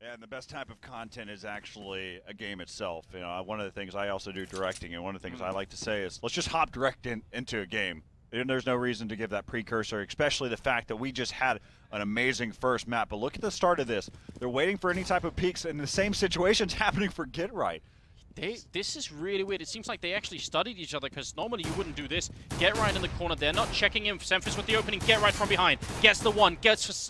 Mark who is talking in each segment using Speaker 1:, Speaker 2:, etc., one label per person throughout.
Speaker 1: And the best type of content is actually a game itself. You know, one of the things I also do directing, and one of the things I like to say is, let's just hop direct into a game. And there's no reason to give that precursor, especially the fact that we just had an amazing first map. But look at the start of this. They're waiting for any type of peaks, and the same situation's happening for Get Right.
Speaker 2: This is really weird. It seems like they actually studied each other, because normally you wouldn't do this. Get Right in the corner. They're not checking in. Semphis with the opening. Get Right from behind. Gets the one.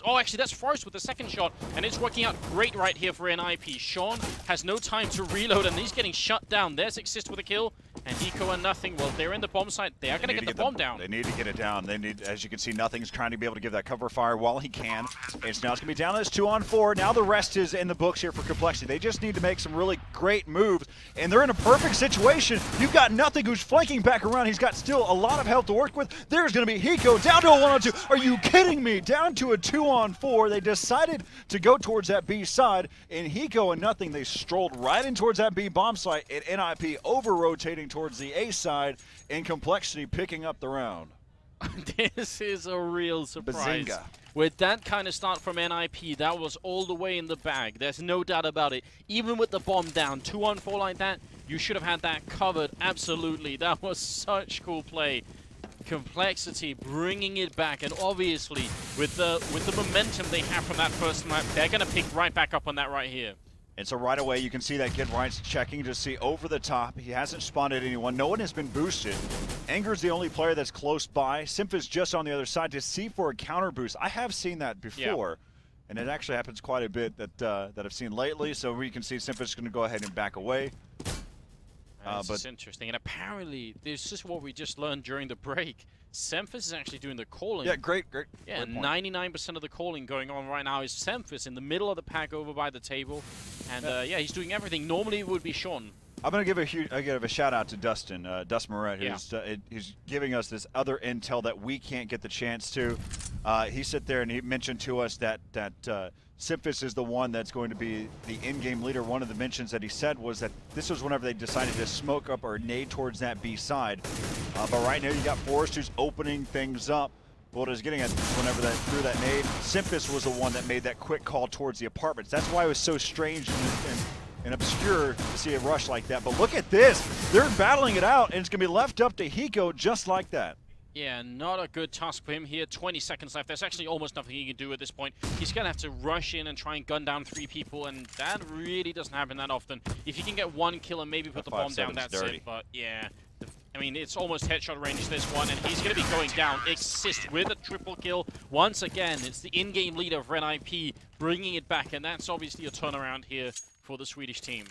Speaker 2: Oh, actually, that's Forrest with the second shot. And it's working out great right here for NiP. Sean has no time to reload, and he's getting shut down. There's Exist with a kill. And Hiko and Nothing, well, they're in the bomb site. They are going to get the bomb down.
Speaker 1: They need to get it down. They need, as you can see, Nothing's trying to be able to give that cover fire while he can. It's now it's going to be down as 2-on-4. Now the rest is in the books here for compLexity. They just need to make some really great moves, and they're in a perfect situation. You've got Nothing who's flanking back around. He's got still a lot of health to work with. There's going to be Hiko down to a 1-on-2. Are you kidding me? Down to a 2-on-4. They decided to go towards that B side, and Hiko and Nothing, they strolled right in towards that B bomb site, and NiP over-rotating towards the A side, and compLexity picking up the round.
Speaker 2: This is a real surprise.
Speaker 1: Bazinga.
Speaker 2: With that kind of start from NiP, that was all the way in the bag. There's no doubt about it. Even with the bomb down, 2-on-4 like that, you should have had that covered. Absolutely. That was such cool play. compLexity bringing it back, and obviously with the momentum they have from that first map, they're going to pick right back up on that right here.
Speaker 1: And so right away you can see that Get Right's checking to see over the top. He hasn't spotted anyone. No one has been boosted. Anger's the only player that's close by. Symph just on the other side to see for a counter boost. I have seen that before, and it actually happens quite a bit that I've seen lately. So we can see Symph is going to go ahead and back away.
Speaker 2: It's interesting, and apparently this is what we just learned during the break. Semphis is actually doing the calling.
Speaker 1: Yeah, great.
Speaker 2: Yeah, 99% of the calling going on right now is Semphis in the middle of the pack over by the table, and yeah, he's doing everything. Normally it would be Sean.
Speaker 1: I'm going to give a shout out to Dustin Moret, who's giving us this other intel that we can't get the chance to. He sat there and he mentioned to us that Symph is the one that's going to be the in-game leader. One of the mentions that he said was that this was whenever they decided to smoke up or nade towards that B side. But right now you got Forrest who's opening things up. What I was getting at whenever that threw that nade, Symph was the one that made that quick call towards the apartments. That's why it was so strange and obscure to see a rush like that. But look at this. They're battling it out, and it's going to be left up to Hiko just like that.
Speaker 2: Yeah, not a good task for him here. 20 seconds left. There's actually almost nothing he can do at this point. He's going to have to rush in and try and gun down 3 people, and that really doesn't happen that often. If he can get 1 kill and maybe put the bomb down, that's it. But yeah, I mean, it's almost headshot range, this one, and he's going to be going down. Exist with a triple kill. Once again, it's the in-game leader of NiP bringing it back, and that's obviously a turnaround here for the Swedish team.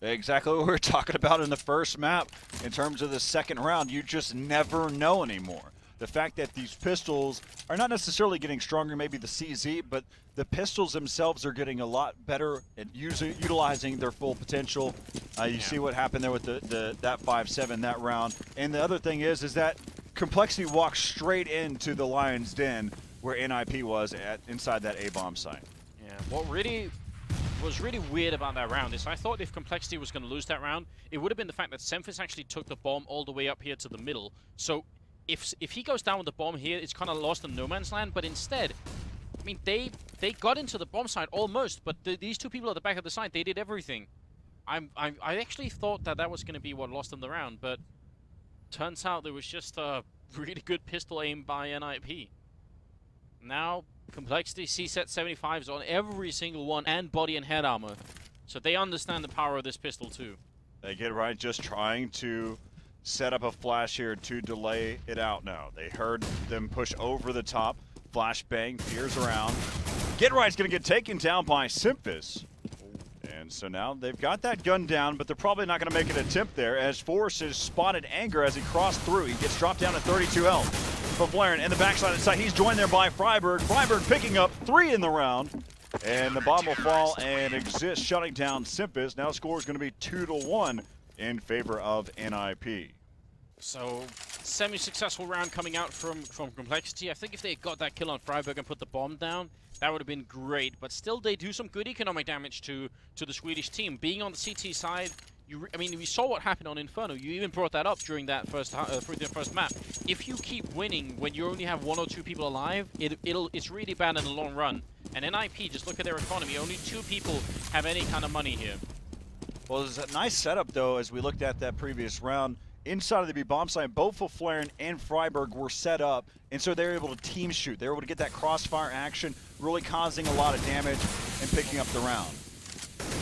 Speaker 1: Exactly what we were talking about in the first map. In terms of the second round, you just never know anymore. The fact that these pistols are not necessarily getting stronger, maybe the CZ, but the pistols themselves are getting a lot better at utilizing their full potential. You see what happened there with that 5-7 that round. And the other thing is that compLexity walked straight into the Lion's Den where NiP was inside that A-bomb site.
Speaker 2: Yeah, what was really weird about that round is I thought if compLexity was going to lose that round, it would have been the fact that Semphis actually took the bomb all the way up here to the middle. So if he goes down with the bomb here, it's kind of lost in no man's land. But instead, I mean, they got into the bomb site almost, but these 2 people at the back of the site, they did everything. I actually thought that was going to be what lost them the round, but turns out there was just a really good pistol aim by NiP. Now compLexity C-set 75s on every single one, and body and head armor. So they understand the power of this pistol too.
Speaker 1: They Get Right just trying to set up a flash here to delay it out now. They heard them push over the top. Flashbang, peers around. Get Right's going to get taken down by Symph. And so now they've got that gun down, but they're probably not going to make an attempt there as Forrest has spotted Anger as he crossed through. He gets dropped down to 32 health. From Blaren in the backside of the site, he's joined there by Freiberg. Freiberg picking up 3 in the round. And the bomb will fall and Exist shutting down Symph. Now score is going to be 2-1 in favor of NiP.
Speaker 2: So, semi-successful round coming out from compLexity. I think if they had got that kill on Freiberg and put the bomb down, that would have been great. But still, they do some good economic damage to the Swedish team. Being on the CT side, I mean, we saw what happened on Inferno. You even brought that up during that first map. If you keep winning when you only have 1 or 2 people alive, it's really bad in the long run. And NiP, just look at their economy. Only 2 people have any kind of money here.
Speaker 1: Well, it's a nice setup, though, as we looked at that previous round. Inside of the B bomb site, both Flaren and Freiburg were set up, and so they were able to team shoot. They were able to get that crossfire action, really causing a lot of damage and picking up the round.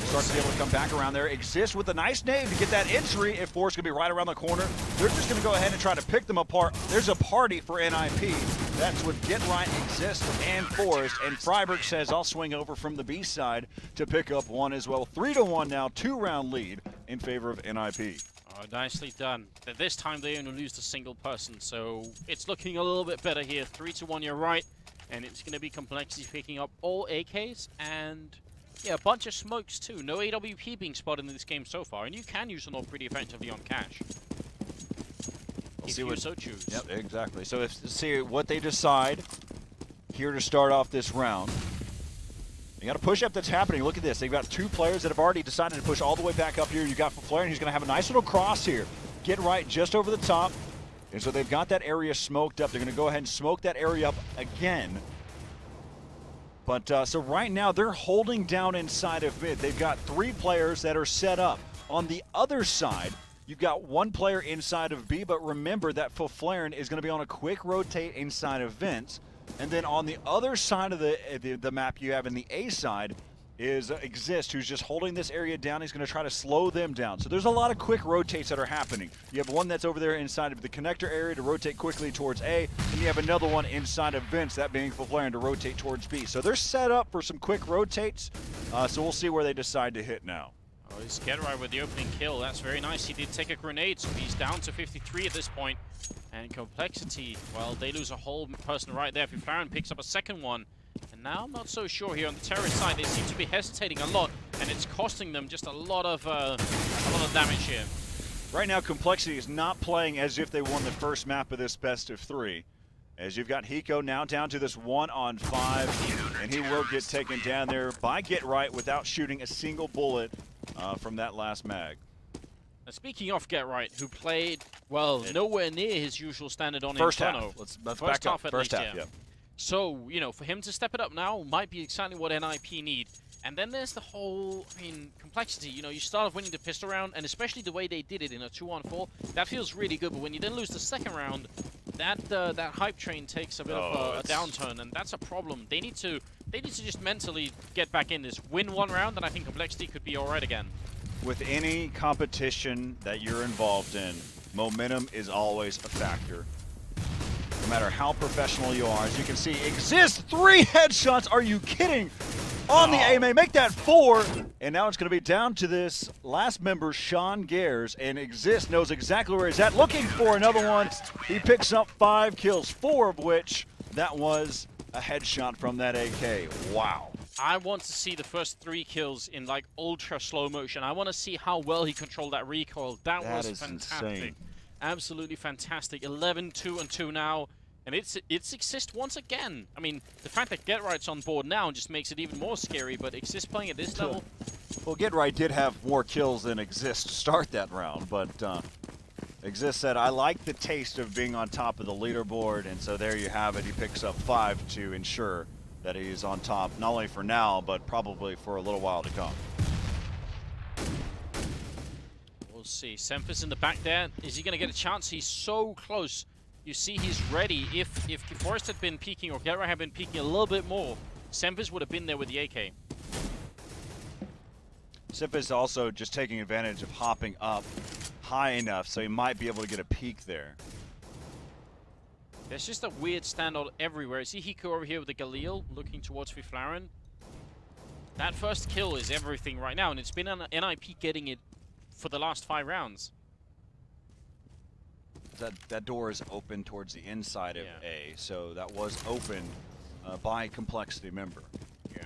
Speaker 1: Starts to be able to come back around there. Exist with a nice name to get that entry. If Force going to be right around the corner, they're just going to go ahead and try to pick them apart. There's a party for NiP. That's with Get Right, Exist, and Forrest. And Freiburg says, I'll swing over from the B side to pick up one as well. 3-1 now, 2-round lead in favor of NiP.
Speaker 2: Oh, nicely done. This time they only lose a single person, so it's looking a little bit better here. 3-1, you're right. And it's going to be compLexity picking up all AKs and... yeah, a bunch of smokes too. No AWP being spotted in this game so far, and you can use an AWP pretty effectively on cash. If you so choose.
Speaker 1: Yep, exactly. So let's see what they decide here to start off this round. You got a push-up that's happening. Look at this. They've got 2 players that have already decided to push all the way back up here. You got Flaren, who's going to have a nice little cross here. Get Right just over the top. And so they've got that area smoked up. They're going to go ahead and smoke that area up again. But so right now they're holding down inside of mid. They've got 3 players that are set up. On the other side, you've got 1 player inside of B, but remember that Flaren is going to be on a quick rotate inside of Vince. And then on the other side of the map you have in the A side is Exist, who's just holding this area down. He's going to try to slow them down. So there's a lot of quick rotates that are happening. You have one that's over there inside of the connector area to rotate quickly towards A, and you have another one inside of Vince, that being Flaren, to rotate towards B. So they're set up for some quick rotates, so we'll see where they decide to hit now.
Speaker 2: Oh, he's Get Right with the opening kill. That's very nice. He did take a grenade, so he's down to 53 at this point. And compLexity, well, they lose a whole person right there. Flaren picks up a second one. And now I'm not so sure here on the terrorist side. They seem to be hesitating a lot, and it's costing them just a lot of damage here.
Speaker 1: Right now, compLexity is not playing as if they won the first map of this best of 3. As you've got Hiko now down to this 1-on-5, and he will get taken down there by Get Right without shooting a single bullet from that last mag.
Speaker 2: Now, speaking of Get Right, who played, well, nowhere near his usual standard on
Speaker 1: first
Speaker 2: Inferno.
Speaker 1: Half. Let's back up. First half, yeah.
Speaker 2: So, you know, for him to step it up now might be exactly what NiP need. And then there's the whole, I mean, compLexity. You know, you start off winning the pistol round, and especially the way they did it in a 2-on-4, that feels really good. But when you then lose the second round, that hype train takes a bit of a downturn, and that's a problem. They need to just mentally get back in this, win 1 round, and I think compLexity could be all right again.
Speaker 1: With any competition that you're involved in, momentum is always a factor. No matter how professional you are, as you can see, Exist 3 headshots. Are you kidding? On the A-May, make that 4. And now it's going to be down to this last member, Sean Gares, and Exist knows exactly where he's at. Looking for another one. He picks up 5 kills, 4 of which that was a headshot from that AK. Wow.
Speaker 2: I want to see the first 3 kills in like ultra slow motion. I want to see how well he controlled that recoil. That was fantastic.
Speaker 1: Insane.
Speaker 2: Absolutely fantastic. 11, 2-2 now. And it's Exist once again. I mean, the fact that Get Right's on board now just makes it even more scary, but Exist playing at this level...
Speaker 1: Well, Get Right did have more kills than Exist to start that round, but Exist said, I like the taste of being on top of the leaderboard, and so there you have it. He picks up 5 to ensure that he's on top, not only for now, but probably for a little while to come.
Speaker 2: We'll see. Semphis in the back there. Is he going to get a chance? He's so close. You see he's ready. If Forrest had been peeking or Get Right had been peeking a little bit more, Semphis would have been there with the AK.
Speaker 1: Semphis also just taking advantage of hopping up high enough, so he might be able to get a peek there.
Speaker 2: There's just a weird standout everywhere. See Hiko over here with the Galil looking towards Flaren. That first kill is everything right now, and it's been NiP getting it for the last 5 rounds.
Speaker 1: That door is open towards the inside of A, so that was opened by a compLexity member.
Speaker 2: Yeah.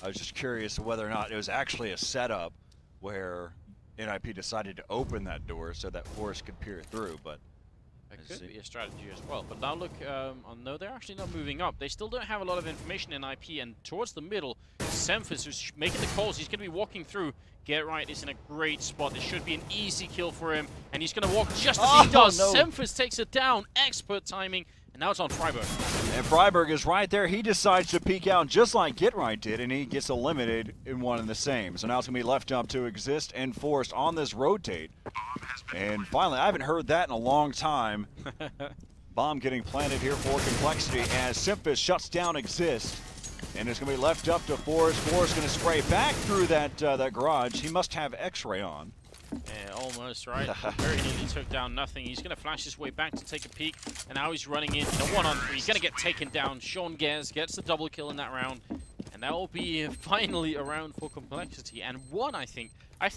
Speaker 1: I was just curious whether or not it was actually a setup where NiP decided to open that door so that Forrest could peer through, but
Speaker 2: It could be a strategy as well. But now look, oh no, they're actually not moving up. They still don't have a lot of information in IP, and towards the middle, Semphis, who's making the calls, he's going to be walking through. Get Right is in a great spot. This should be an easy kill for him, and he's going to walk just as he does. No. Semphis takes it down, expert timing, and now it's on Freiburg.
Speaker 1: And Freiburg is right there. He decides to peek out just like Get Right did, and he gets eliminated in one and the same. So now it's going to be left up to Exist and Forest on this rotate. And finally, I haven't heard that in a long time. Bomb getting planted here for compLexity as Semphis shuts down Exist. And it's going to be left up to Forest. Forest going to spray back through that garage. He must have X-ray on.
Speaker 2: Yeah, almost, right? Very nearly took down nothing. He's going to flash his way back to take a peek, and now he's running in the 1-on-3. He's going to get taken down. Sean Gers gets the double kill in that round, and that will be finally a round for compLexity. And one, I think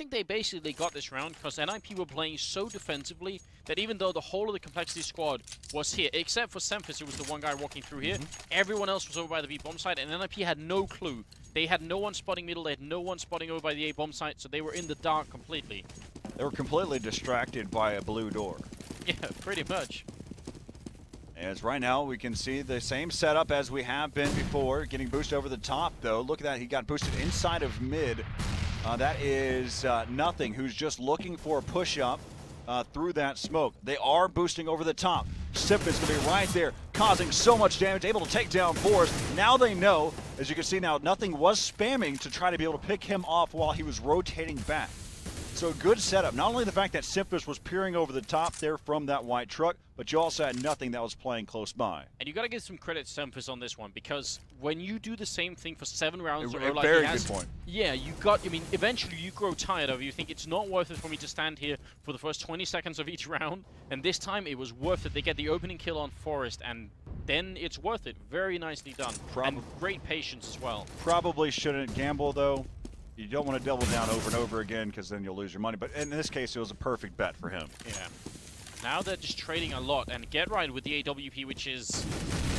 Speaker 2: they basically got this round because NiP were playing so defensively that even though the whole of the compLexity squad was here, except for Semphis, who was the one guy walking through here, everyone else was over by the B-bomb site, and NiP had no clue. They had no one spotting middle, they had no one spotting over by the A-bomb site, so they were in the dark completely.
Speaker 1: They were completely distracted by a blue door.
Speaker 2: Yeah, pretty much.
Speaker 1: As right now we can see the same setup as we have been before, getting boosted over the top though. Look at that, he got boosted inside of mid. That is Nothing, who's just looking for a push-up through that smoke. They are boosting over the top. Sip is going to be right there, causing so much damage, able to take down Forest. Now they know, as you can see now, Nothing was spamming to try to be able to pick him off while he was rotating back. So good setup. Not only the fact that Semphis was peering over the top there from that white truck, but you also had Nothing that was playing close by.
Speaker 2: And you got to give some credit to Semphis on this one, because when you do the same thing for 7 rounds,
Speaker 1: a very good point.
Speaker 2: Yeah, I mean, eventually you grow tired of it. You think it's not worth it for me to stand here for the first 20 seconds of each round, and this time it was worth it. They get the opening kill on Forest, and then it's worth it. Very nicely done, and great patience as well. Probably
Speaker 1: shouldn't gamble though. You don't want to double down over and over again because then you'll lose your money. But in this case, it was a perfect bet for him.
Speaker 2: Yeah. Now they're just trading a lot. And Get Right with the AWP, which is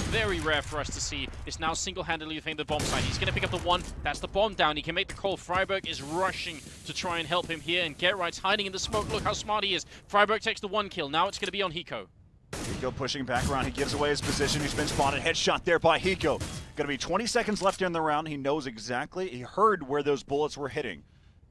Speaker 2: very rare for us to see, is now single-handedly defending the bomb site. He's going to pick up the 1. That's the bomb down. He can make the call. Freiburg is rushing to try and help him here. And Get Right's hiding in the smoke. Look how smart he is. Freiburg takes the 1 kill. Now it's going to be on Hiko.
Speaker 1: Hiko pushing back around. He gives away his position. He's been spotted. Headshot there by Hiko. Going to be 20 seconds left in the round. He knows exactly. He heard where those bullets were hitting.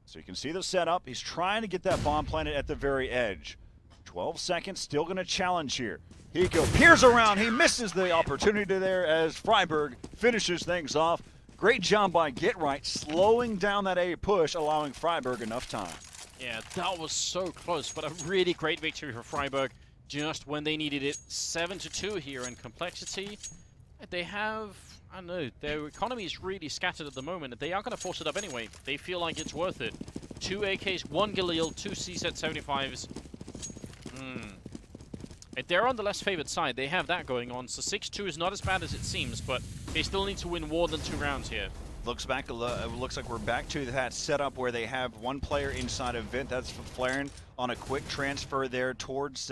Speaker 1: So you can see the setup. He's trying to get that bomb planted at the very edge. 12 seconds. Still going to challenge here. Hiko peers around. He misses the opportunity there as Freiburg finishes things off. Great job by Get Right, slowing down that A push, allowing Freiburg enough time.
Speaker 2: Yeah, that was so close, but a really great victory for Freiburg. Just when they needed it. 7-2 here in compLexity. They have, I don't know, their economy is really scattered at the moment. They are going to force it up anyway. They feel like it's worth it. 2 AKs, 1 Galil, 2 CZ75s. They're on the less favored side. They have that going on. So 6-2 is not as bad as it seems, but they still need to win more than 2 rounds here.
Speaker 1: Looks like we're back to that setup where they have 1 player inside of Vent. That's Flaren on a quick transfer there towards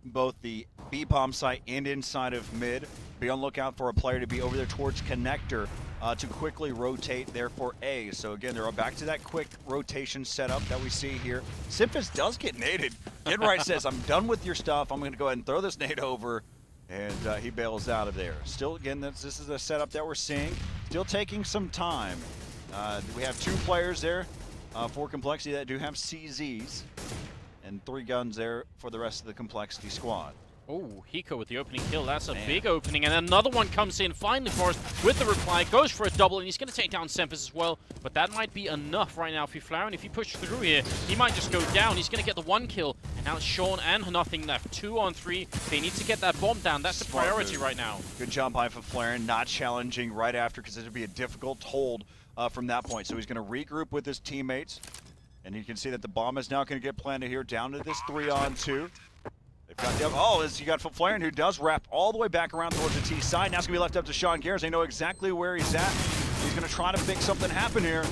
Speaker 1: both the B-bomb site and inside of mid. Be on lookout for a player to be over there towards connector to quickly rotate there for A. So again, they're back to that quick rotation setup that we see here. Semphis does get naded. Get Right says, I'm done with your stuff. I'm going to go ahead and throw this nade over. And he bails out of there. Still, again, this is a setup that we're seeing. Still taking some time. We have 2 players there for compLexity that do have CZs. And 3 guns there for the rest of the compLexity squad.
Speaker 2: Oh, Hiko with the opening kill. That's a big opening. And another one comes in finally for us with the reply. Goes for a double, and he's going to take down Semphis as well. But that might be enough right now for Flaren. If he pushes through here, he might just go down. He's going to get the 1 kill. And now it's Sean and Nothing left. 2 on 3. They need to get that bomb down. That's the priority right now.
Speaker 1: Good job by Flaren, not challenging right after, because it would be a difficult hold from that point. So he's going to regroup with his teammates. And you can see that the bomb is now going to get planted here down to this 3-on-2. They've got as you got Flaren, who does wrap all the way back around towards the T side. Now it's going to be left up to Sean Gers. They know exactly where he's at. He's going to try to make something happen here.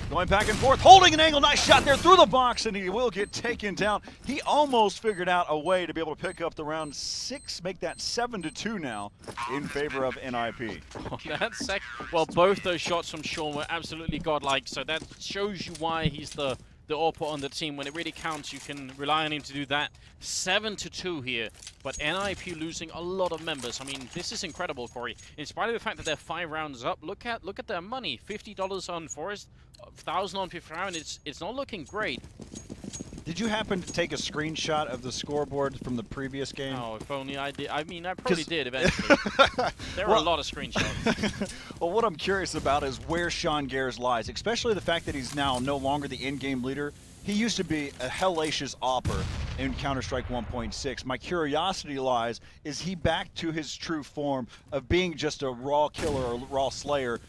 Speaker 1: Going back and forth, holding an angle. Nice shot there through the box, and he will get taken down. He almost figured out a way to be able to pick up the round 6, make that 7-2 now in favor of NiP.
Speaker 2: Oh, well, both those shots from Sean were absolutely godlike, so that shows you why he's the the output on the team. When it really counts, you can rely on him to do that. 7-2 here, but NiP losing a lot of members. I mean, this is incredible, Corey. In spite of the fact that they're 5 rounds up, look at their money. $50 on Forest, 1,000 on 5th round. It's not looking great.
Speaker 1: Did you happen to take a screenshot of the scoreboard from the previous game?
Speaker 2: Oh, if only I did. I mean, I probably did eventually. There were a lot of screenshots.
Speaker 1: Well, what I'm curious about is where Sean Gares lies, especially the fact that he's now no longer the in-game leader. He used to be a hellacious opper in Counter-Strike 1.6. My curiosity lies, is he back to his true form of being just a raw killer or raw slayer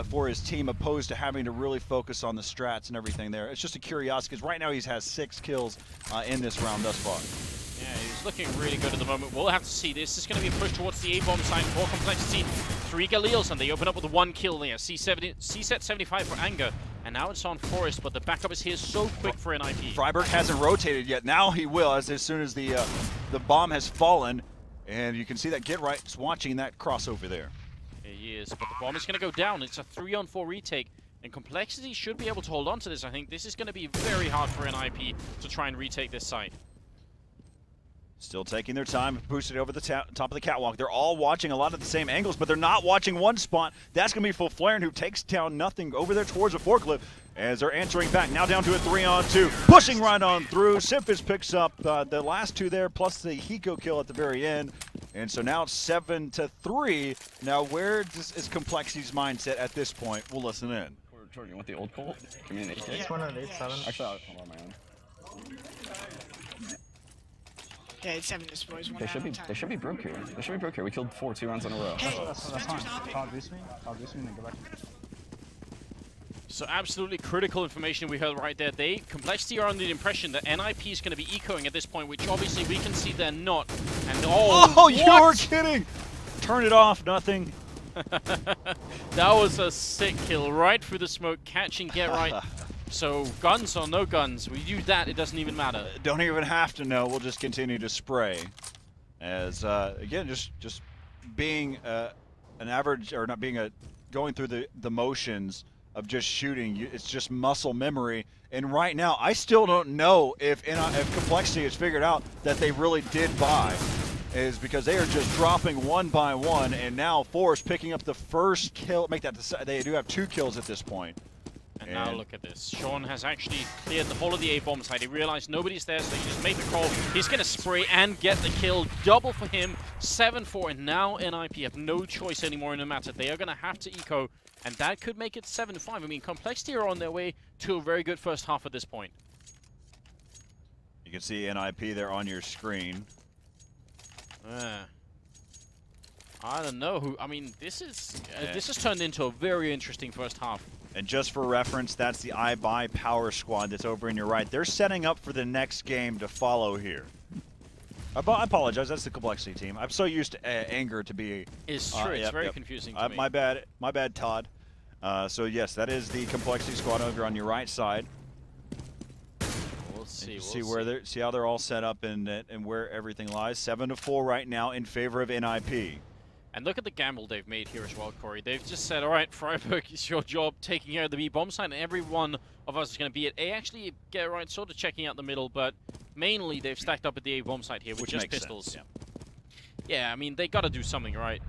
Speaker 1: for his team, opposed to having to really focus on the strats and everything there? It's just a curiosity, because right now he has 6 kills in this round thus far.
Speaker 2: Yeah, he's looking really good at the moment. We'll have to see. This is going to be a push towards the A-bomb side for compLexity. 3 Galils, and they open up with 1 kill there. C-set 75 for Anger, and now it's on Forest, but the backup is here so quick for NiP.
Speaker 1: Freiburg hasn't rotated yet. Now he will, as soon as the bomb has fallen, and you can see that Get Right's watching that crossover there.
Speaker 2: He is, but the bomb is going to go down. It's a 3-on-4 retake, and compLexity should be able to hold on to this. I think this is going to be very hard for NiP to try and retake this site.
Speaker 1: Still taking their time, boosted over the top of the catwalk. They're all watching a lot of the same angles, but they're not watching one spot. That's going to be Full Flaren, who takes down nothing over there towards a forklift as they're answering back. Now down to a 3-on-2, pushing right on through. Simphis picks up the last 2 there, plus the Hiko kill at the very end. And so now it's 7-3. Now where is compLexity's mindset at this point? We'll listen in.
Speaker 3: Jordan, you want the old Colt? Give me an 8K.
Speaker 4: It's 108.7.
Speaker 3: Actually, I'll hold on my own.
Speaker 4: Yeah, it's 7 this boys.
Speaker 3: They should be broke here. They should be broke here. We killed 4 2 rounds in a row.
Speaker 4: Hey,
Speaker 5: That's fine. I'll boost me and then go back.
Speaker 2: So absolutely critical information we heard right there. compLexity are under the impression that NiP is going to be ecoing at this point, which obviously we can see they're not. And
Speaker 1: oh you were kidding! Turn it off, nothing.
Speaker 2: That was a sick kill right through the smoke, catching Get Right. So guns or no guns, we do that, it doesn't even matter.
Speaker 1: Don't even have to know, we'll just continue to spray. As, again, just being an average, or not being going through the motions of just shooting, it's just muscle memory. And right now, I still don't know if compLexity has figured out that they really did buy, is because they are just dropping one by one, and now Forest picking up the first kill, they do have 2 kills at this point.
Speaker 2: And now look at this. Sean has actually cleared the whole of the A-bomb side. He realized nobody's there, so he just made the call. He's going to spray and get the kill. Double for him. 7-4, and now NiP have no choice anymore in the matter. They are going to have to eco, and that could make it 7-5. I mean, compLexity are on their way to a very good first half at this point.
Speaker 1: You can see NiP there on your screen.
Speaker 2: I don't know who. I mean, this has turned into a very interesting first half.
Speaker 1: And just for reference, that's the iBuy Power Squad that's over in your right. They're setting up for the next game to follow here. I apologize, that's the compLexity team. I'm so used to Anger to be...
Speaker 2: It's true, it's very confusing to me.
Speaker 1: My bad, Todd. So yes, that is the compLexity squad over on your right side.
Speaker 2: We'll see.
Speaker 1: See how they're all set up and where everything lies. 7-4 right now in favor of NiP.
Speaker 2: And look at the gamble they've made here as well, Corey. They've just said, all right, Freiburg, it's your job taking out the B bomb site, and every one of us is going to be at A. Actually, Get Right, sort of checking out the middle, but mainly they've stacked up at the A bomb site here with just pistols.
Speaker 1: Sense,
Speaker 2: yeah, I mean, they got to do something, right?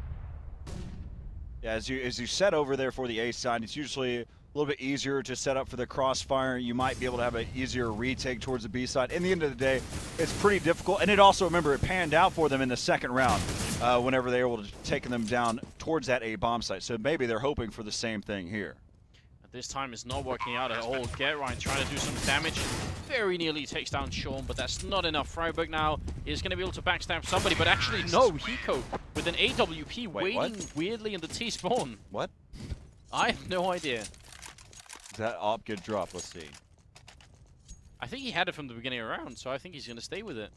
Speaker 1: Yeah, as you set over there for the A side, it's usually a little bit easier to set up for the crossfire. You might be able to have an easier retake towards the B side. In the end of the day, it's pretty difficult. And it also, remember, it panned out for them in the second round whenever they were able to take them down towards that A bomb site. So maybe they're hoping for the same thing here.
Speaker 2: This time it's not working out at all. Get Right trying to do some damage. Very nearly takes down Sean, but that's not enough. Freiburg now is going to be able to backstab somebody, but actually no, Hiko with an AWP waiting weirdly in the T-spawn.
Speaker 1: What?
Speaker 2: I have no idea.
Speaker 1: That op get dropped, let's see.
Speaker 2: I think he had it from the beginning of the round, so I think he's going to stay with it.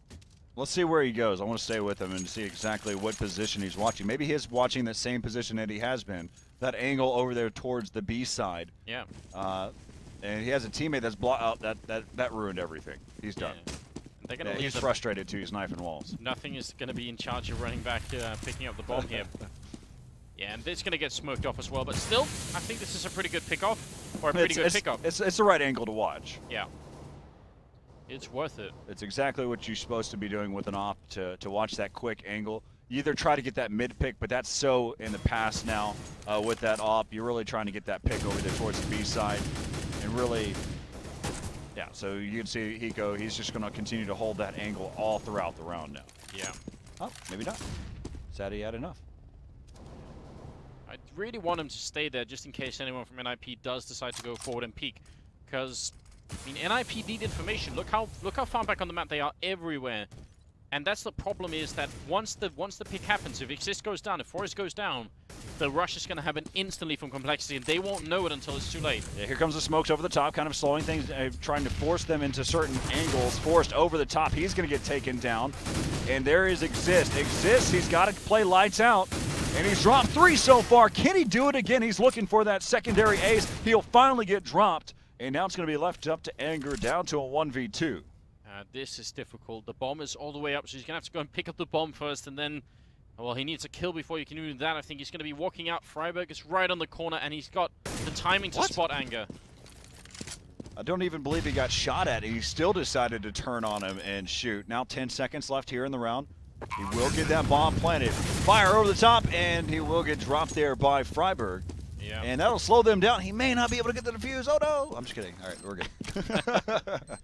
Speaker 1: Let's see where he goes. I want to stay with him and see exactly what position he's watching. Maybe he's watching the same position that he has been. That angle over there towards the B side.
Speaker 2: Yeah.
Speaker 1: And he has a teammate that's blocked out. That ruined everything. He's done.
Speaker 2: They're gonna
Speaker 1: he's frustrated too. He's knifing walls.
Speaker 2: Nothing is going to be in charge of running back, picking up the bomb here. Yeah, and it's going to get smoked off as well. But still, I think this is a pretty good pick-off. Or a pretty good pick-up.
Speaker 1: It's the right angle to watch.
Speaker 2: Yeah. It's worth it.
Speaker 1: It's exactly what you're supposed to be doing with an op to watch that quick angle. You either try to get that mid pick, but that's so in the past now with that op. You're really trying to get that pick over there towards the B side and really, yeah, so you can see Hiko, he's just going to continue to hold that angle all throughout the round now.
Speaker 2: Yeah.
Speaker 1: Oh, maybe not. Sad he had enough.
Speaker 2: I really want him to stay there just in case anyone from NiP does decide to go forward and peek. Because, I mean, NiP need information. Look how far back on the map they are everywhere. And that's the problem, is that once the pick happens, if Exist goes down, if Forest goes down, the rush is going to happen instantly from compLexity, and they won't know it until it's too late.
Speaker 1: Yeah, here comes the smokes over the top, kind of slowing things, trying to force them into certain angles. Forced over the top, he's going to get taken down. And there is Exist. Exist, he's got to play lights out. And he's dropped 3 so far. Can he do it again? He's looking for that secondary ace. He'll finally get dropped. And now it's going to be left up to Anger, down to a 1v2.
Speaker 2: This is difficult. The bomb is all the way up, so he's going to have to go and pick up the bomb first, and then, well, he needs a kill before you can do that. I think he's going to be walking out. Freiburg is right on the corner, and he's got the timing to spot Anger.
Speaker 1: I don't even believe he got shot at. He still decided to turn on him and shoot. Now 10 seconds left here in the round. He will get that bomb planted. Fire over the top, and he will get dropped there by Freiburg.
Speaker 2: Yeah.
Speaker 1: And that'll slow them down. He may not be able to get the defuse. Oh, no. I'm just kidding. All right, we're good.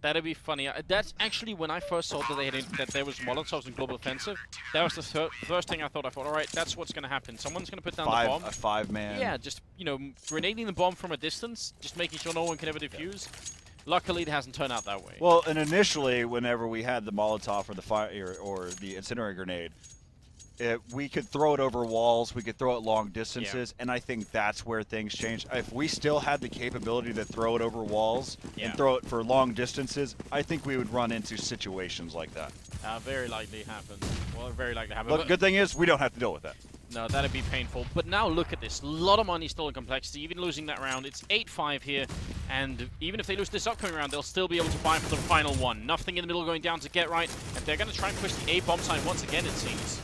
Speaker 2: That'd be funny. That's actually when I first saw that there was Molotovs in Global Offensive. That was the first thing I thought. All right, that's what's going to happen. Someone's going to put down the bomb.
Speaker 1: A 5-man.
Speaker 2: Yeah, just, you know, grenading the bomb from a distance, just making sure no one can ever defuse. Luckily, it hasn't turned out that way.
Speaker 1: Well, and initially, whenever we had the Molotov or the fire or the incendiary grenade, we could throw it over walls, we could throw it long distances, and I think that's where things changed. If we still had the capability to throw it over walls and throw it for long distances, I think we would run into situations like that.
Speaker 2: Very likely happens. Well, very likely happen.
Speaker 1: Look, good thing is we don't have to deal with that.
Speaker 2: No, that'd be painful. But now look at this. A lot of money still in compLexity, even losing that round. It's 8-5 here, and even if they lose this upcoming round, they'll still be able to buy for the final one. Nothing in the middle going down to get right, and they're going to try and push the A bomb sign once again, it seems.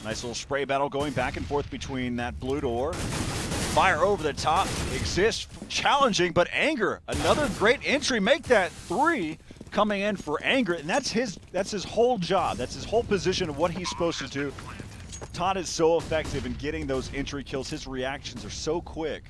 Speaker 1: Nice little spray battle going back and forth between that blue door. Fire over the top. Exists, challenging, but Anger, another great entry. Make that 3 coming in for Anger, and that's his whole job. That's his whole position of what he's supposed to do. Todd is so effective in getting those entry kills. His reactions are so quick.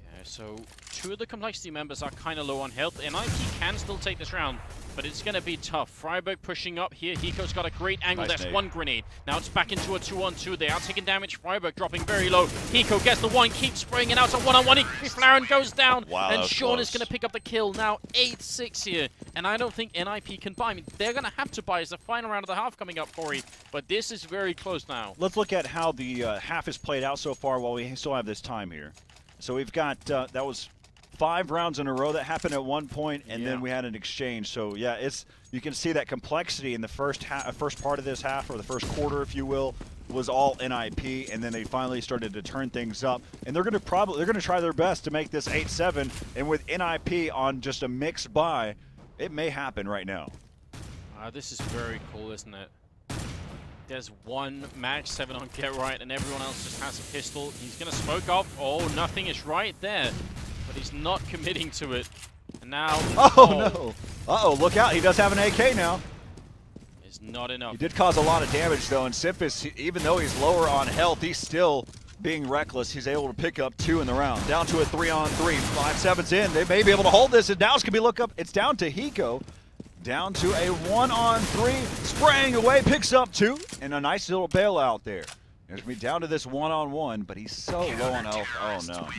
Speaker 2: Yeah, so 2 of the compLexity members are kind of low on health. NiP can still take this round, but it's going to be tough. Freiburg pushing up here. Hiko's got a great angle.
Speaker 1: Nice
Speaker 2: That's
Speaker 1: nade.
Speaker 2: 1 grenade. Now it's back into a 2-on-2. They are taking damage. Freiburg dropping very low. Hiko gets the 1, keeps spraying it out. It's a 1-on-1. McLaren goes down.
Speaker 1: Wow,
Speaker 2: and
Speaker 1: that
Speaker 2: Sean
Speaker 1: was
Speaker 2: is going to pick up the kill. Now 8-6 here. And I don't think NiP can buy. I mean, they're going to have to buy. It's the final round of the half coming up, Corey. But this is very close now.
Speaker 1: Let's look at how the half is played out so far while we still have this time here. So we've got, that was 5 rounds in a row that happened at one point, and then we had an exchange. So yeah, you can see that compLexity in the first part of this half, or the first quarter, if you will, was all NiP, and then they finally started to turn things up. And they're going to try their best to make this 8-7. And with NiP on just a mixed buy, it may happen right now.
Speaker 2: This is very cool, isn't it? There's 1 Mag 7 on Get Right, and everyone else just has a pistol. He's going to smoke off. Oh, nothing is right there. But he's not committing to it. And now...
Speaker 1: Oh, no. Uh-oh, look out. He does have an AK now.
Speaker 2: It's not enough.
Speaker 1: He did cause a lot of damage, though, and Simphis, even though he's lower on health, he's still being reckless. He's able to pick up 2 in the round. Down to a 3-on-3. 5-7's in. They may be able to hold this, and now it's going to be look up. It's down to Hiko. Down to a 1-on-3. Spraying away, picks up 2, and a nice little bailout there. It's going to be down to this 1-on-1, but he's so low on health. Oh, no.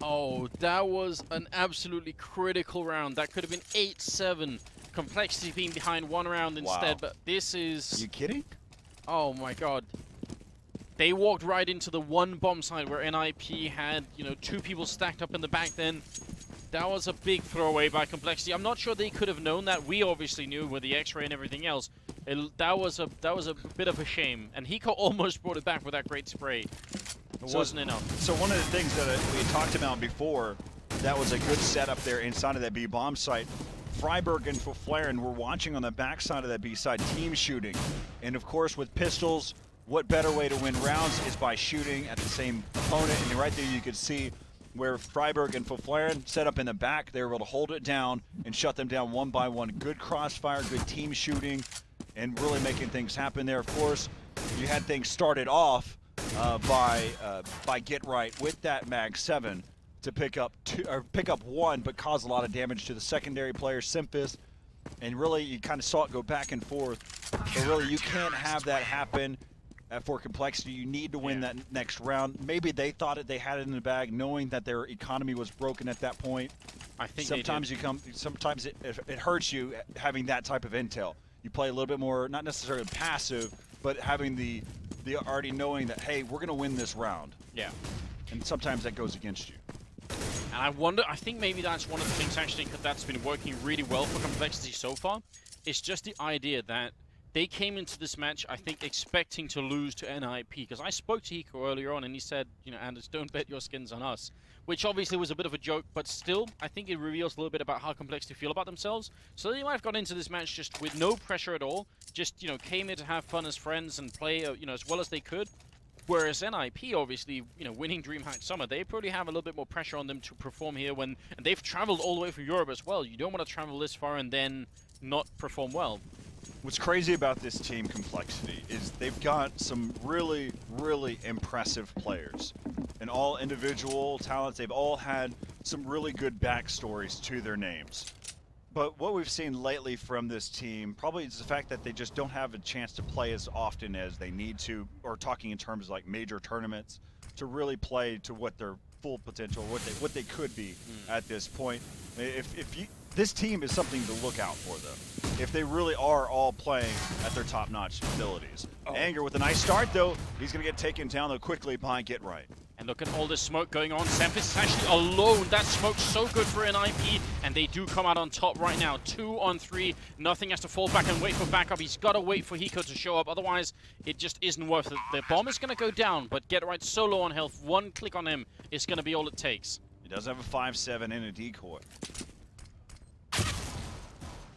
Speaker 2: Oh, that was an absolutely critical round. That could have been 8-7. compLexity being behind 1 round instead, but this is...
Speaker 1: Are you kidding?
Speaker 2: Oh my god. They walked right into the 1 bomb site where NiP had, 2 people stacked up in the back then. That was a big throwaway by compLexity. I'm not sure they could have known that. We obviously knew with the X-ray and everything else. That was a bit of a shame. And Hiko almost brought it back with that great spray. It wasn't enough.
Speaker 1: So one of the things that we had talked about before, that was a good setup there inside of that B bomb site. Freiburg and Flaren were watching on the backside of that B side, team shooting. And of course with pistols, what better way to win rounds is by shooting at the same opponent. And right there you could see where Freiburg and Foflaren set up in the back. They were able to hold it down and shut them down one by one. Good crossfire, good team shooting, and really making things happen there. Of course, you had things started off by Get Right with that Mag 7 to pick up one, but cause a lot of damage to the secondary player, Simphis. And really, you kind of saw it go back and forth. But really, you can't have that happen for compLexity. You need to win that next round. Maybe they thought they had it in the bag, knowing that their economy was broken at that point.
Speaker 2: I think
Speaker 1: sometimes sometimes it hurts you having that type of intel. You play a little bit more, not necessarily passive, but having the already knowing that, hey, we're going to win this round.
Speaker 2: Yeah.
Speaker 1: And sometimes that goes against you.
Speaker 2: And I think maybe that's one of the things actually that's been working really well for compLexity so far. It's just the idea that they came into this match, I think, expecting to lose to NiP. Because I spoke to Hiko earlier on, and he said, you know, Anders, don't bet your skins on us. Which obviously was a bit of a joke, but still, I think it reveals a little bit about how compLexity feel about themselves. So they might have gone into this match just with no pressure at all. Just, you know, came here to have fun as friends and play, you know, as well as they could. Whereas NiP, obviously, you know, winning DreamHack Summer, they probably have a little bit more pressure on them to perform here and they've traveled all the way from Europe as well. You don't want to travel this far and then not perform well.
Speaker 1: What's crazy about this team, compLexity, is they've got some really, really impressive players. And all individual talents, they've all had some really good backstories to their names. But what we've seen lately from this team probably is the fact that they just don't have a chance to play as often as they need to, or talking in terms of like major tournaments, to really play to what their full potential, what they could be at this point. This team is something to look out for, though, if they really are all playing at their top-notch abilities. Anger with a nice start, though. He's going to get taken down, though, quickly behind Get Right.
Speaker 2: And look at all this smoke going on. Simphis is actually alone. That smoke's so good for NiP, and they do come out on top right now. 2 on 3. Nothing has to fall back and wait for backup. He's got to wait for Hiko to show up. Otherwise, it just isn't worth it. The bomb is going to go down, but Get Right so low on health. One click on him is going to be all it takes.
Speaker 1: He does have a 5-7 and a decoy.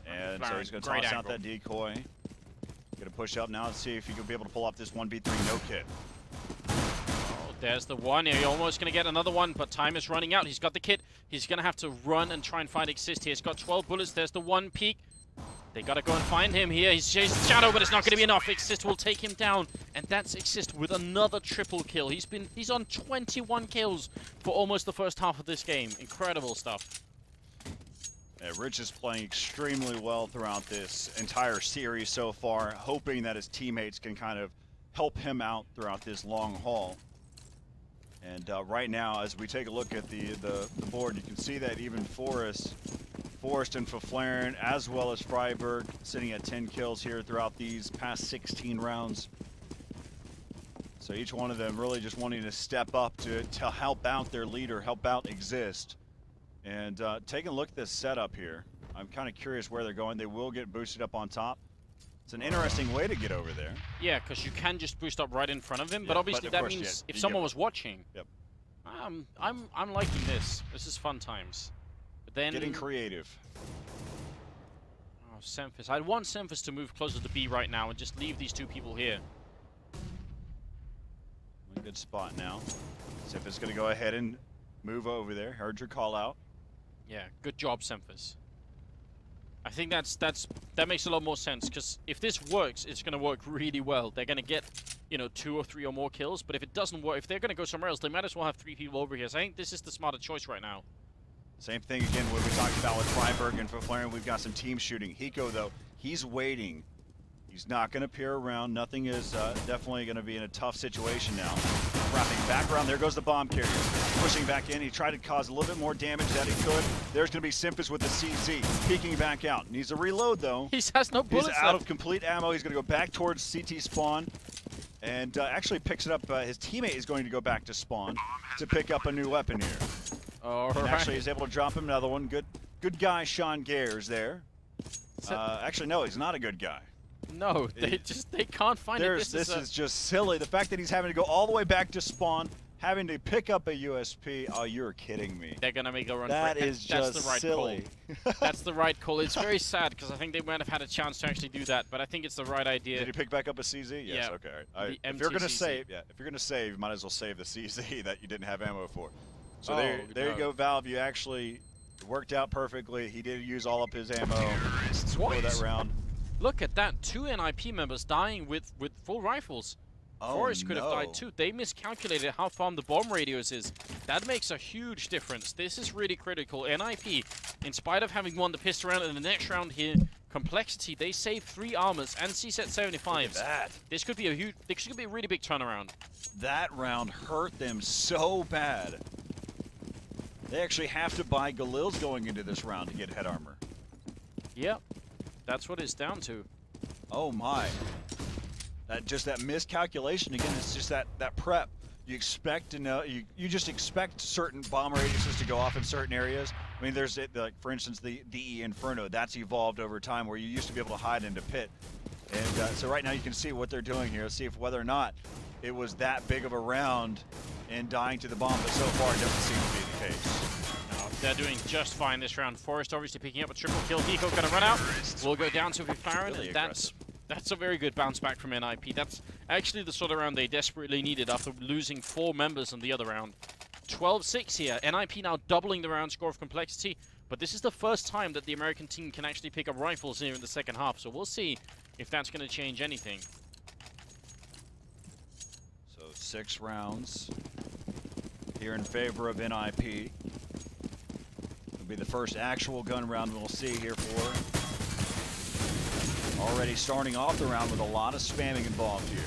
Speaker 1: And so he's going to toss out that decoy. Going to push up now and see if he can be able to pull off this 1v3 no kit.
Speaker 2: Oh, there's the one. He's almost going to get another one, but time is running out. He's got the kit. He's going to have to run and try and find Exist here. He's got 12 bullets. There's the one peek. They got to go and find him here. He's chasing Shadow, but it's not going to be enough. Exist will take him down, and that's Exist with another triple kill. He's on 21 kills for almost the first half of this game. Incredible stuff.
Speaker 1: Yeah, Rich is playing extremely well throughout this entire series so far, hoping that his teammates can kind of help him out throughout this long haul. And right now, as we take a look at the board, you can see that even Forrest and Foflaren, as well as Freiburg, sitting at 10 kills here throughout these past 16 rounds. So each one of them really just wanting to step up to help out their leader, help out Exist. And taking a look at this setup here, I'm kind of curious where they're going. They will get boosted up on top. It's an interesting way to get over there.
Speaker 2: Yeah, because you can just boost up right in front of him, but obviously that means if someone was watching.
Speaker 1: Yep.
Speaker 2: I'm liking this. This is fun times. But then
Speaker 1: getting creative.
Speaker 2: Oh, Simphis. I'd want Simphis to move closer to B right now and just leave these two people here.
Speaker 1: Good spot now. Simphis going to go ahead and move over there. Heard your call out.
Speaker 2: Yeah, good job, Simphis. I think that makes a lot more sense, because if this works, it's going to work really well. They're going to get, you know, 2 or 3 or more kills, but if it doesn't work, if they're going to go somewhere else, they might as well have 3 people over here. So I think this is the smarter choice right now.
Speaker 1: Same thing again what we talked about with Freiburg and Foflaren. We've got some team shooting. Hiko, though, he's waiting. He's not going to peer around. Nothing is definitely going to be in a tough situation now. Wrapping back around. There goes the bomb carrier. Pushing back in. He tried to cause a little bit more damage that he could. There's going to be Simphis with the CZ. Peeking back out. Needs to reload, though.
Speaker 2: He has no bullets
Speaker 1: He's out of complete ammo. He's going to go back towards CT spawn. And actually picks it up. His teammate is going to go back to spawn to pick up a new weapon here.
Speaker 2: All right.
Speaker 1: Actually, he's able to drop him another one. Good guy, Sean Gares there. Actually, no, he's not a good guy.
Speaker 2: No, they can't find it.
Speaker 1: This is just silly. The fact that he's having to go all the way back to spawn, having to pick up a USP. Oh, you're kidding me.
Speaker 2: They're gonna make a run.
Speaker 1: That
Speaker 2: for it.
Speaker 1: is just
Speaker 2: the right
Speaker 1: silly.
Speaker 2: Call. That's the right call. It's very sad because I think they might have had a chance to actually do that, but I think it's the right idea.
Speaker 1: Did he pick back up a CZ? Yes.
Speaker 2: Yeah,
Speaker 1: Okay. If you're gonna save, you might as well save the CZ that you didn't have ammo for. So there you go, Valve. You actually worked out perfectly. He did use all up his ammo for that round.
Speaker 2: Look at that. 2 NiP members dying with full rifles.
Speaker 1: Oh,
Speaker 2: Forrest could have died too. They miscalculated how far the bomb radius is. That makes a huge difference. This is really critical. NiP, in spite of having won the pistol round in the next round here, compLexity, they saved 3 armors and CSET 75s. This could be a huge, this could be a really big turnaround.
Speaker 1: That round hurt them so bad. They actually have to buy Galil's going into this round to get head armor.
Speaker 2: Yep, that's what it's down to.
Speaker 1: Oh my. Just that miscalculation again. It's just that prep. You expect to know. You just expect certain bomb radiuses to go off in certain areas. I mean, there's like for instance the DE Inferno. That's evolved over time where you used to be able to hide into pit. And so right now you can see what they're doing here. Let's see if whether or not it was that big of a round and dying to the bomb. But so far it doesn't seem to be the case.
Speaker 2: No, they're doing just fine this round. Forrest obviously picking up a triple kill. Hiko going to run out. We'll go down to Farron,
Speaker 1: Really
Speaker 2: and that's a very good bounce back from NiP. That's actually the sort of round they desperately needed after losing 4 members in the other round. 12-6 here. NiP now doubling the round score of compLexity, but this is the first time that the American team can actually pick up rifles here in the second half, so we'll see if that's going to change anything.
Speaker 1: So 6 rounds here in favor of NiP. It'll be the first actual gun round we'll see here for. Already starting off the round with a lot of spamming involved here.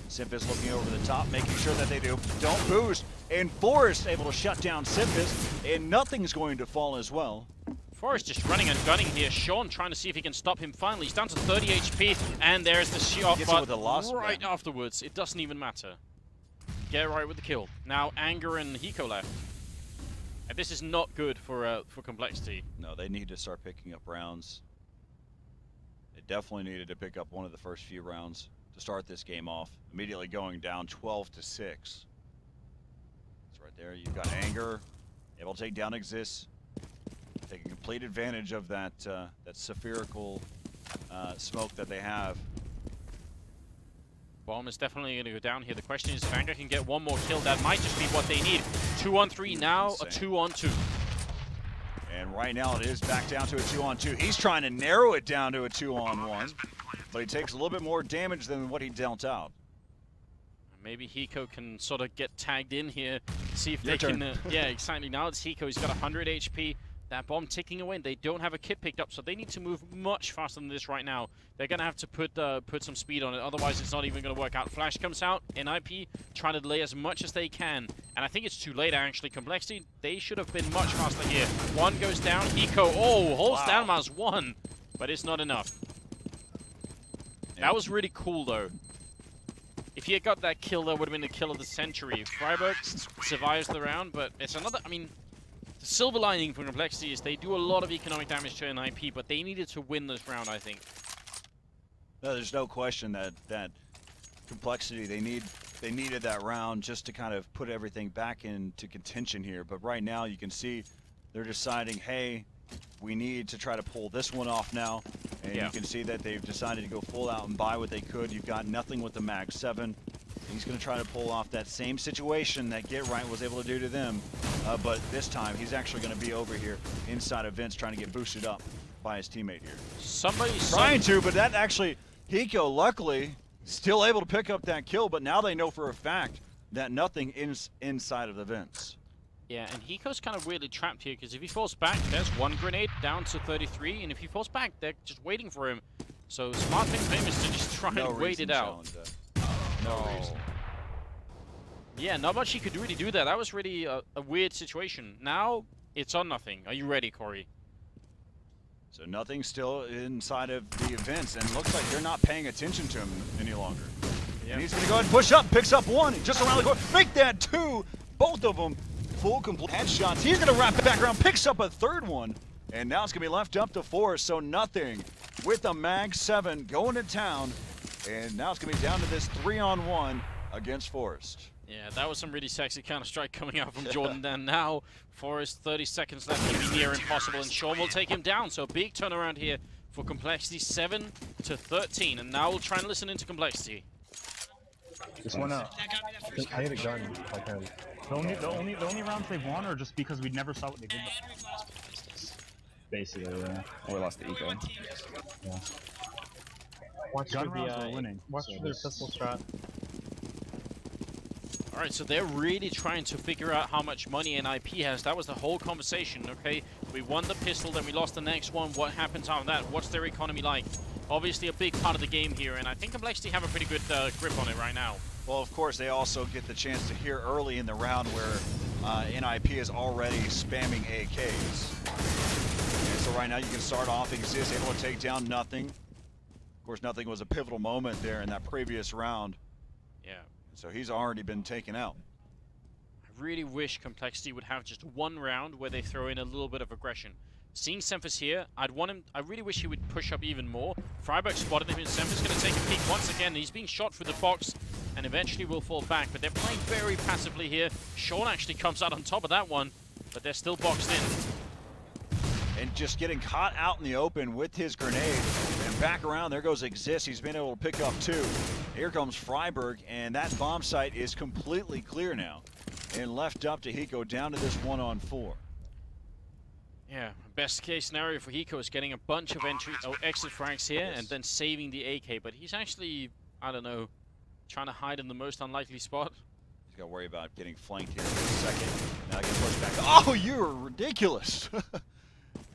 Speaker 1: Simpis looking over the top, making sure that they don't boost. And Forrest able to shut down Simpis, and nothing's going to fall as well.
Speaker 2: Forrest just running and gunning here. Sean trying to see if he can stop him finally. He's down to 30 HP, and there's the shot, but right afterwards, it doesn't even matter. Get right with the kill. Now Anger and Hiko left. And this is not good for compLexity.
Speaker 1: No, they need to start picking up rounds. They definitely needed to pick up one of the first few rounds to start this game off. Immediately going down 12-6. It's right there. You've got Anger able to take down Exists, taking complete advantage of that spherical smoke that they have.
Speaker 2: Bomb is definitely going to go down here. The question is if Anger can get one more kill, that might just be what they need. 2-on-3 now, insane. A 2-on-2.
Speaker 1: And right now it is back down to a 2-on-2. He's trying to narrow it down to a 2-on-1, but he takes a little bit more damage than what he dealt out.
Speaker 2: Maybe Hiko can sort of get tagged in here, see if they can... yeah, exactly. Now it's Hiko. He's got 100 HP. That bomb ticking away, and they don't have a kit picked up, so they need to move much faster than this right now. They're going to have to put some speed on it, otherwise it's not even going to work out. Flash comes out, NiP trying to delay as much as they can, and I think it's too late actually. compLexity, they should have been much faster here. One goes down, Hiko, holds down Maz 1, but it's not enough. That was really cool though. If he had got that kill, that would have been the kill of the century. Freiburg survives the round, but it's another, I mean, the silver lining for compLexity is they do a lot of economic damage to NiP, but they needed to win this round, I think.
Speaker 1: No, there's no question that compLexity, they needed that round just to kind of put everything back into contention here. But right now you can see they're deciding, hey, we need to try to pull this one off now. And you can see that they've decided to go full out and buy what they could. You've got nothing with the Mag 7. He's going to try to pull off that same situation that Get Right was able to do to them. But this time, he's actually going to be over here inside of Vince trying to get boosted up by his teammate here.
Speaker 2: Somebody's
Speaker 1: trying to, but that actually, Hiko, luckily, still able to pick up that kill. But now they know for a fact that nothing is inside of the Vince.
Speaker 2: Yeah, and Hiko's kind of weirdly trapped here, because if he falls back, there's one grenade down to 33, and if he falls back, they're just waiting for him. So smart thing for him is to just try and wait it out.
Speaker 1: No reason.
Speaker 2: Yeah, not much he could really do there. That was really a weird situation. Now, it's on nothing. Are you ready, Corey?
Speaker 1: So nothing still inside of the events, and looks like they're not paying attention to him any longer. Yep. And he's going to go ahead and push up, picks up one, just around the corner, make that two, both of them. Full complete headshots. He's going to wrap back around, picks up a third one, and now it's going to be left up to Forrest. So nothing with the Mag 7 going to town, and now it's going to be down to this 3-on-1 against Forrest.
Speaker 2: Yeah, that was some really sexy Counter-Strike coming out from Jordan. Then now Forrest, 30 seconds left, can be near impossible, and Sean will take him down. So big turnaround here for compLexity, 7-13, and now we'll try and listen into compLexity.
Speaker 5: Just wanna.
Speaker 4: That got me that first
Speaker 5: I hit a gun if I can. The only rounds they've won are just because we never saw what they did.
Speaker 4: And we've lost both pistols.
Speaker 5: Basically, yeah.
Speaker 3: We lost the eco.
Speaker 5: Yeah.
Speaker 6: Watch
Speaker 5: Gun
Speaker 6: for
Speaker 5: rounds
Speaker 6: the,
Speaker 5: were winning.
Speaker 6: watch
Speaker 5: so
Speaker 6: for their
Speaker 5: this-
Speaker 6: pistol strat.
Speaker 2: Alright, so they're really trying to figure out how much money NiP has. That was the whole conversation, okay? We won the pistol, then we lost the next one. What happens after that? What's their economy like? Obviously a big part of the game here, and I think compLexity have a pretty good grip on it right now.
Speaker 1: Well, of course, they also get the chance to hear early in the round where NiP is already spamming AKs. And so right now you can start off ESEA able to take down Nothing. Of course, Nothing was a pivotal moment there in that previous round.
Speaker 2: Yeah.
Speaker 1: So he's already been taken out.
Speaker 2: I really wish compLexity would have just one round where they throw in a little bit of aggression. Seeing Semphis here, I really wish he would push up even more. Freiburg spotted him, and Semphis going to take a peek once again. He's being shot through the box and eventually will fall back, but they're playing very passively here. Sean actually comes out on top of that one, but they're still boxed in.
Speaker 1: And just getting caught out in the open with his grenade. And back around, there goes Exist. He's been able to pick up 2. Here comes Freiburg, and that bomb site is completely clear now. And left up to Hiko down to this 1-on-4.
Speaker 2: Yeah, best case scenario for Hiko is getting a bunch of exit frags here and then saving the AK, but he's actually, I don't know, trying to hide in the most unlikely spot.
Speaker 1: He's got to worry about getting flanked here for a second. Now he gets pushed back. Oh, you're ridiculous!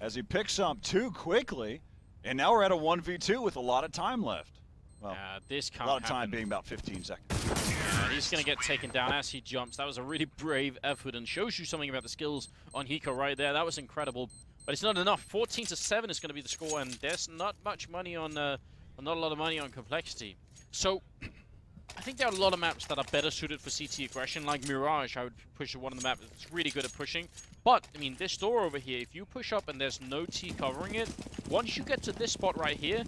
Speaker 1: As he picks up 2 quickly, and now we're at a 1v2 with a lot of time left. Well,
Speaker 2: this can't
Speaker 1: a lot of time
Speaker 2: happen.
Speaker 1: being about 15 seconds.
Speaker 2: He's going to get taken down as he jumps. That was a really brave effort and shows you something about the skills on Hiko right there. That was incredible, but it's not enough. 14-7 is going to be the score, and there's not much money on, not a lot of money on compLexity. So, I think there are a lot of maps that are better suited for CT aggression, like Mirage. I would push one of the maps that's really good at pushing. But, I mean, this door over here, if you push up and there's no T covering it, once you get to this spot right here,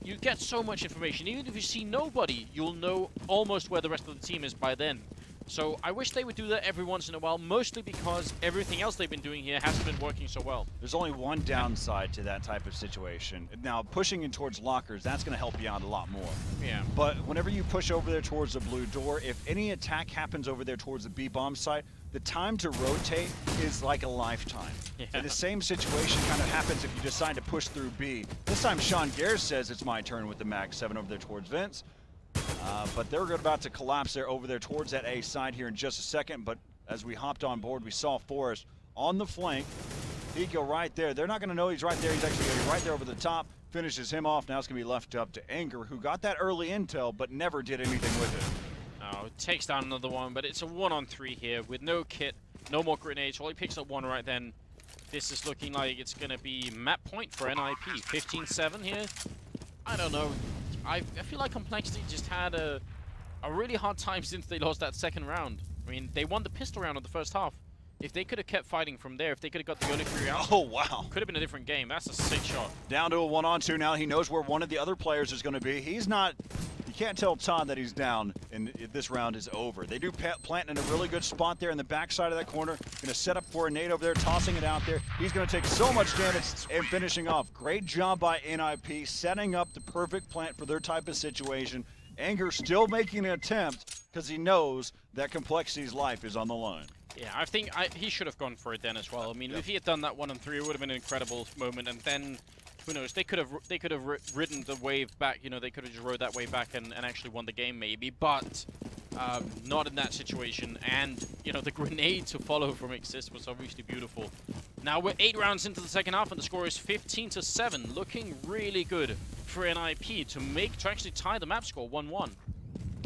Speaker 2: you get so much information. Even if you see nobody, you'll know almost where the rest of the team is by then. So I wish they would do that every once in a while, mostly because everything else they've been doing here hasn't been working so well.
Speaker 1: There's only one downside to that type of situation. Now, pushing in towards lockers, that's going to help you out a lot more.
Speaker 2: Yeah.
Speaker 1: But whenever you push over there towards the blue door, if any attack happens over there towards the B-bomb site, the time to rotate is like a lifetime.
Speaker 2: Yeah.
Speaker 1: And the same situation kind of happens if you decide to push through B. This time Sean Gare says it's my turn with the Mag 7 over there towards Vince. But they're about to collapse there over there towards that A side here in just a second. But as we hopped on board, we saw Forrest on the flank. He'd go right there. They're not going to know he's right there. He's actually going to be right there over the top. Finishes him off. Now it's going to be left up to Anger, who got that early intel but never did anything with it.
Speaker 2: Oh, takes down another one, but it's a 1-on-3 here with no kit, no more grenades. Well, he picks up one right then. This is looking like it's going to be map point for NiP. 15-7 here. I don't know. I feel like compLexity just had a really hard time since they lost that second round. I mean, they won the pistol round of the first half. If they could have kept fighting from there, if they could have got the only 3 rounds,
Speaker 1: oh wow,
Speaker 2: could have been a different game. That's a sick shot.
Speaker 1: Down to a 1-on-2 now. He knows where one of the other players is going to be. He's not. You can't tell Todd that he's down, and this round is over. They do plant in a really good spot there in the backside of that corner. Going to set up for a nade over there, tossing it out there. He's going to take so much damage and finishing off. Great job by NiP, setting up the perfect plant for their type of situation. Anger still making an attempt because he knows that compLexity's life is on the line.
Speaker 2: Yeah, I think he should have gone for it then as well. I mean, if he had done that 1-on-3, it would have been an incredible moment. And then, who knows? They could have ridden the wave back. You know, they could have just rode that wave back and actually won the game maybe. But not in that situation. And you know, the grenade to follow from Exist was obviously beautiful. Now we're 8 rounds into the second half, and the score is 15-7, looking really good for NiP to actually tie the map score 1-1.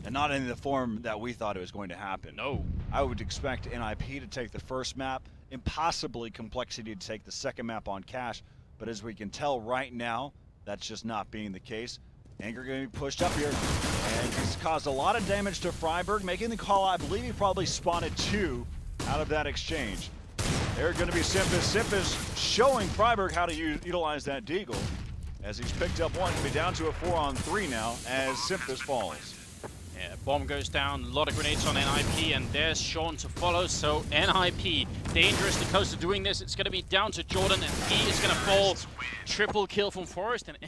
Speaker 1: And not in the form that we thought it was going to happen.
Speaker 2: No.
Speaker 1: I would expect NiP to take the first map, impossibly compLexity to take the second map on Cash. But as we can tell right now, that's just not being the case. Anger going to be pushed up here, and he's caused a lot of damage to Freiburg, making the call. I believe he probably spotted 2 out of that exchange. They're going to be Semphis. Semphis showing Freiburg how to utilize that deagle. As he's picked up one, he'll be down to a 4-on-3 now as Semphis falls.
Speaker 2: Yeah, bomb goes down, a lot of grenades on NiP, and there's Sean to follow. So NiP, dangerously close to doing this. It's going to be down to Jordan, and he is going to fall. Triple kill from Forrest, and